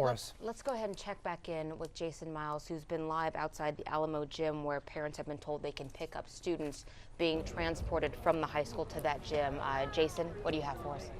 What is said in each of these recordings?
for us. Let's go ahead and check back in with Jason Miles, who's been live outside the Alamo gym where parents have been told they can pick up students being transported from the high school to that gym. Jason, what do you have for us?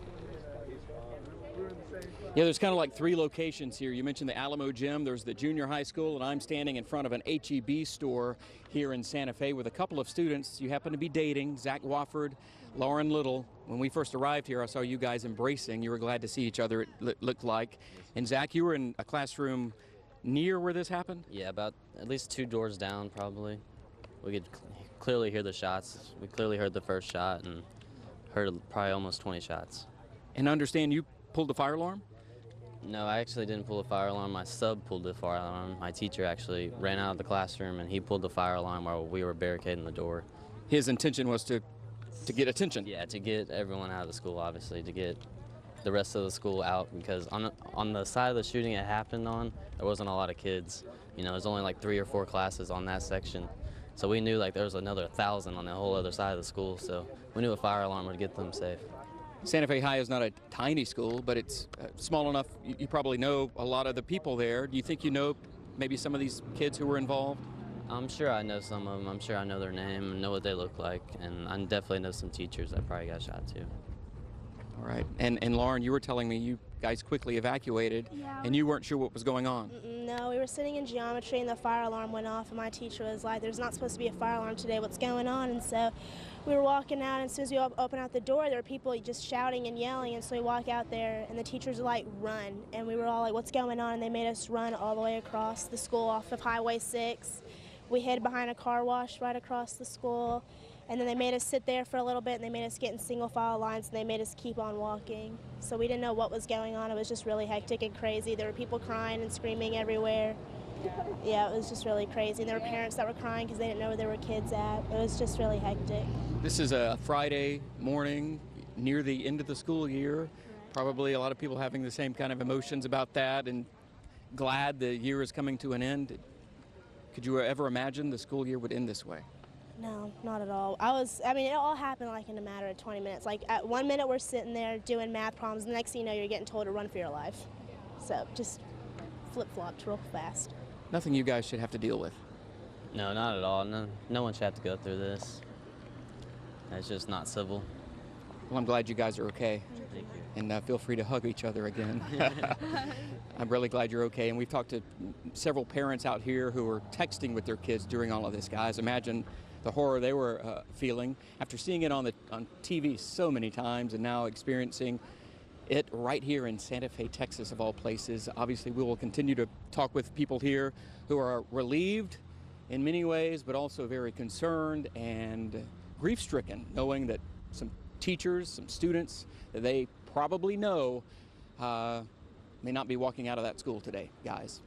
Yeah, there's kind of like three locations here. You mentioned the Alamo gym, there's the junior high school, and I'm standing in front of an HEB store here in Santa Fe with a couple of students you happen to be dating, Zach Wofford, Lauren Little. When we first arrived here, I saw you guys embracing. You were glad to see each other, it looked like. And Zach, you were in a classroom near where this happened? Yeah, about at least 2 doors down, probably. We could clearly hear the shots. We clearly heard the first shot and heard probably almost 20 shots. And understand you pulled the fire alarm? No, I actually didn't pull the fire alarm. My sub pulled the fire alarm. My teacher actually ran out of the classroom and he pulled the fire alarm while we were barricading the door. His intention was to get attention? Yeah, to get everyone out of the school, obviously, to get the rest of the school out, because on the side of the shooting it happened on, there wasn't a lot of kids. You know, there's only like 3 or 4 classes on that section. So we knew like there was another 1,000 on the whole other side of the school, so we knew a fire alarm would get them safe. Santa Fe High is not a tiny school, but it's small enough. You probably know a lot of the people there. Do you think you know maybe some of these kids who were involved? I'm sure I know some of them. I'm sure I know their name and know what they look like, and I definitely know some teachers that probably got shot too. All right, and Lauren, you were telling me you guys quickly evacuated, and you weren't sure what was going on. No, we were sitting in geometry and the fire alarm went off, and my teacher was like, there's not supposed to be a fire alarm today, what's going on? And so we were walking out, and as soon as we open out the door, there were people just shouting and yelling, and so we walk out there, and the teachers were like, run, and we were all like, what's going on? And they made us run all the way across the school off of Highway 6. We hid behind a car wash right across the school, and then they made us sit there for a little bit, and they made us get in single file lines, and they made us keep on walking. So we didn't know what was going on. It was just really hectic and crazy. There were people crying and screaming everywhere. Yeah, it was just really crazy. And there were parents that were crying because they didn't know where there were kids at. It was just really hectic. This is a Friday morning near the end of the school year. Probably a lot of people having the same kind of emotions about that and glad the year is coming to an end. Could you ever imagine the school year would end this way? No, not at all. I mean, it all happened like in a matter of 20 minutes. Like at 1 minute we're sitting there doing math problems, the next thing you know you're getting told to run for your life. So just flip-flopped real fast. Nothing you guys should have to deal with. No, not at all. No one should have to go through this. It's just not civil. Well, I'm glad you guys are okay. Thank you. And feel free to hug each other again. I'm really glad you're okay. And we've talked to several parents out here who were texting with their kids during all of this, guys. Imagine the horror they were feeling after seeing it on TV so many times and now experiencing it right here in Santa Fe, Texas, of all places. Obviously, we will continue to talk with people here who are relieved in many ways, but also very concerned and grief-stricken, knowing that some teachers, some students that they probably know may not be walking out of that school today, guys.